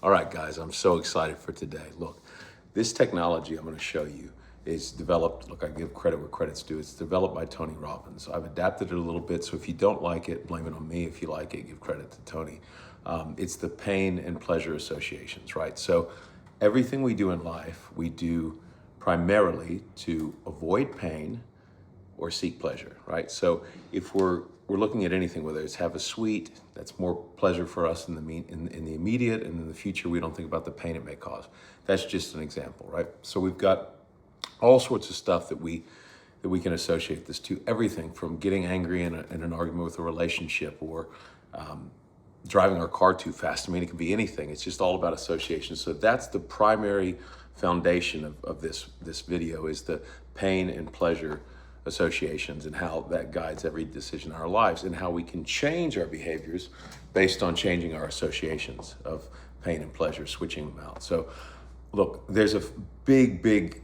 All right, guys, I'm so excited for today. Look, this technology I'm going to show you is developed. Look, I give credit where credit's due. It's developed by Tony Robbins. I've adapted it a little bit, so if you don't like it, blame it on me. If you like it, give credit to Tony. It's the pain and pleasure associations, right? So everything we do in life, we do primarily to avoid pain or seek pleasure, right? So if we're looking at anything, whether it's have a sweet, that's more pleasure for us in the immediate, and in the future we don't think about the pain it may cause. That's just an example, right? So we've got all sorts of stuff that we can associate this to. Everything from getting angry in an argument with a relationship, or driving our car too fast. I mean, it can be anything. It's just all about association. So that's the primary foundation of this video, is the pain and pleasure associations, and how that guides every decision in our lives, and how we can change our behaviors based on changing our associations of pain and pleasure, switching them out. So look, there's a big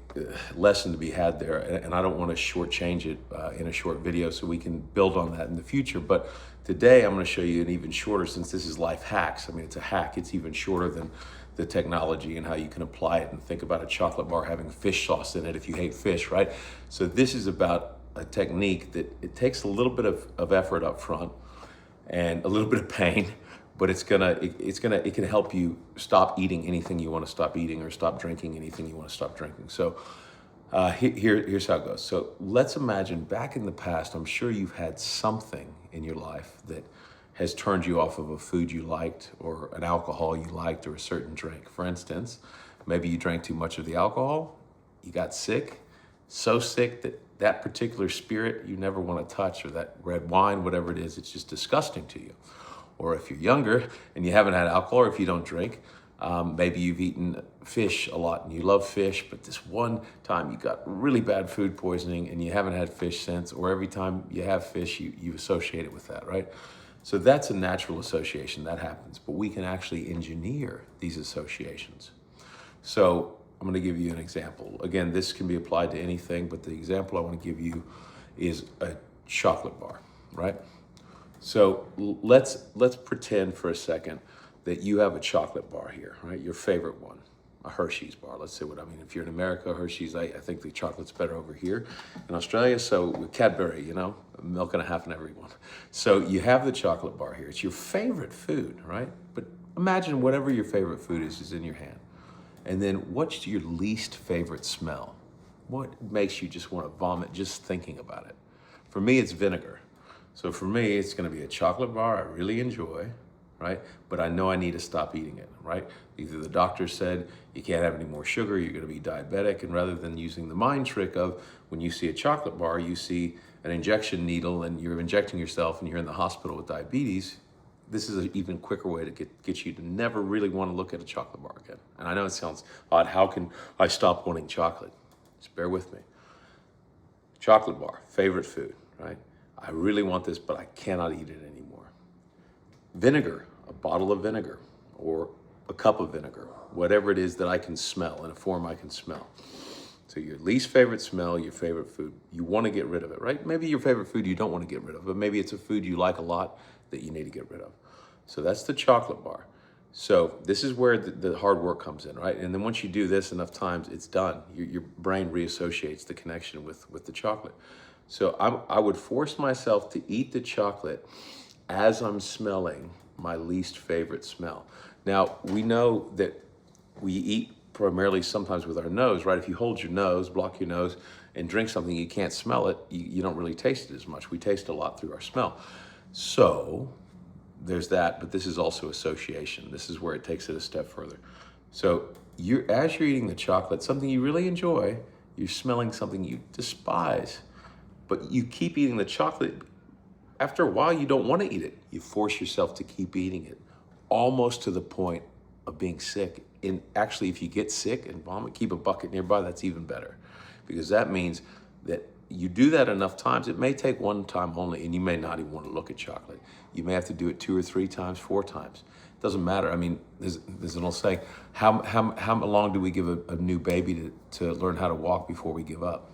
lesson to be had there, and I don't want to shortchange it in a short video, so we can build on that in the future. But today I'm going to show you an even shorter, since this is life hacks. I mean, it's a hack. It's even shorter than the technology, and how you can apply it. And think about a chocolate bar having fish sauce in it if you hate fish, right? So this is about a technique that it takes a little bit of effort up front and a little bit of pain, but it can help you stop eating anything you want to stop eating, or stop drinking anything you want to stop drinking. So here's how it goes. So let's imagine back in the past, I'm sure you've had something in your life that has turned you off of a food you liked, or an alcohol you liked, or a certain drink. For instance, maybe you drank too much of the alcohol, you got sick, so sick that that particular spirit you never want to touch, or that red wine, whatever it is, it's just disgusting to you. Or if you're younger and you haven't had alcohol, or if you don't drink, maybe you've eaten fish a lot and you love fish, but this one time you got really bad food poisoning and you haven't had fish since, or every time you have fish, you associate it with that, right? So that's a natural association that happens, but we can actually engineer these associations. So I'm going to give you an example. Again, this can be applied to anything, but the example I want to give you is a chocolate bar, right? So let's pretend for a second that you have a chocolate bar here, right? Your favorite one, a Hershey's bar. Let's say what I mean. If you're in America, Hershey's, I think the chocolate's better over here. In Australia, so Cadbury, milk and a half in every one. So you have the chocolate bar here. It's your favorite food, right? But imagine whatever your favorite food is in your hand. And then what's your least favorite smell? What makes you just want to vomit just thinking about it? For me, it's vinegar. So for me, it's going to be a chocolate bar I really enjoy, right? But I know I need to stop eating it, right? Either the doctor said you can't have any more sugar, you're going to be diabetic, and rather than using the mind trick of when you see a chocolate bar, you see an injection needle and you're injecting yourself and you're in the hospital with diabetes, this is an even quicker way to get you to never really want to look at a chocolate bar again. And I know it sounds odd. How can I stop wanting chocolate? Just bear with me. Chocolate bar, favorite food, right? I really want this, but I cannot eat it anymore. Vinegar, a bottle of vinegar, or a cup of vinegar, whatever it is that I can smell, in a form I can smell. So your least favorite smell, your favorite food, you want to get rid of it, right? Maybe your favorite food you don't want to get rid of, but maybe it's a food you like a lot that you need to get rid of. So that's the chocolate bar. So this is where the hard work comes in, right? And then once you do this enough times, it's done. Your brain reassociates the connection with the chocolate. So I would force myself to eat the chocolate as I'm smelling my least favorite smell. Now, we know that we eat primarily sometimes with our nose, right? If you hold your nose, block your nose, and drink something, you can't smell it, you don't really taste it as much. We taste a lot through our smell. So there's that, but this is also association. This is where it takes it a step further. So as you're eating the chocolate, something you really enjoy, you're smelling something you despise, but you keep eating the chocolate. After a while, you don't want to eat it. You force yourself to keep eating it, almost to the point of being sick. And actually, if you get sick and vomit, keep a bucket nearby, that's even better. Because that means that you do that enough times. It may take one time only, and you may not even want to look at chocolate. You may have to do it 2 or 3 times, 4 times. It doesn't matter. I mean, there's an old saying, how long do we give a new baby to learn how to walk before we give up?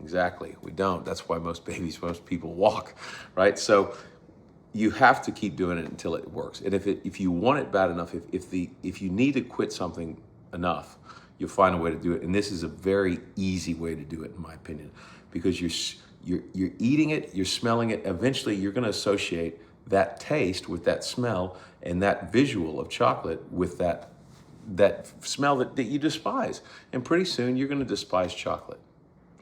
Exactly, we don't. That's why most people walk, right? So you have to keep doing it until it works. And if you want it bad enough, if you need to quit something enough, you'll find a way to do it. And this is a very easy way to do it, in my opinion, because you're eating it, you're smelling it. Eventually, you're going to associate that taste with that smell and that visual of chocolate with that smell that you despise. And pretty soon, you're going to despise chocolate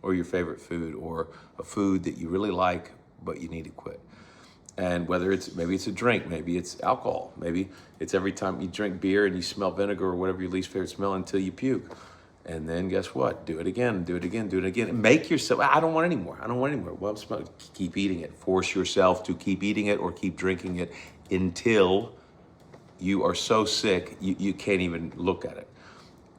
or your favorite food or a food that you really like, but you need to quit. And whether maybe it's a drink, maybe it's alcohol, maybe it's every time you drink beer and you smell vinegar or whatever your least favorite smell until you puke. And then guess what? Do it again, do it again, do it again. And make yourself, I don't want any more. I don't want any more. Well, keep eating it. Force yourself to keep eating it or keep drinking it until you are so sick you can't even look at it.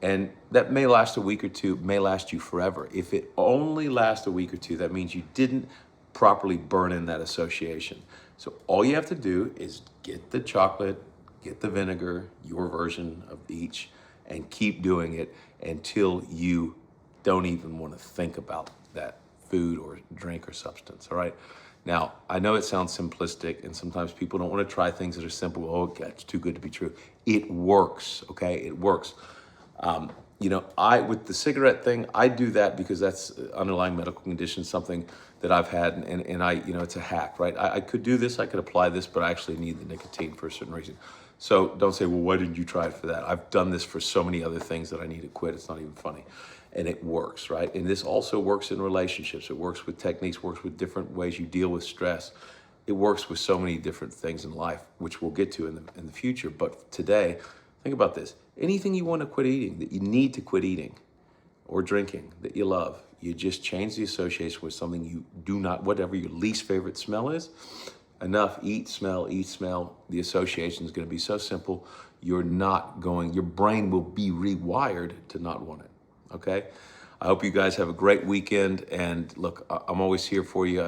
And that may last a week or two, may last you forever. If it only lasts a week or two, that means you didn't properly burn in that association. So all you have to do is get the chocolate, get the vinegar, your version of each, and keep doing it until you don't even want to think about that food or drink or substance, all right? Now, I know it sounds simplistic, and sometimes people don't want to try things that are simple. Oh, God, it's too good to be true. It works, okay? It works. With the cigarette thing, I do that because that's underlying medical condition, something that I've had, and it's a hack, right? I could do this, I could apply this, but I actually need the nicotine for a certain reason. So don't say, well, why didn't you try it for that? I've done this for so many other things that I need to quit. It's not even funny. And it works, right? And this also works in relationships. It works with techniques, works with different ways you deal with stress. It works with so many different things in life, which we'll get to in the future. But today, think about this. Anything you want to quit eating, that you need to quit eating or drinking, that you love, you just change the association with something you do not, whatever your least favorite smell is. Enough, eat, smell. The association is going to be so simple, your brain will be rewired to not want it, okay? I hope you guys have a great weekend, and look, I'm always here for you.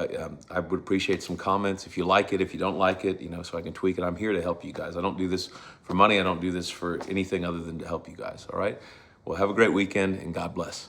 I would appreciate some comments if you like it, if you don't like it, so I can tweak it. I'm here to help you guys. I don't do this for money. I don't do this for anything other than to help you guys, all right? Well, have a great weekend, and God bless.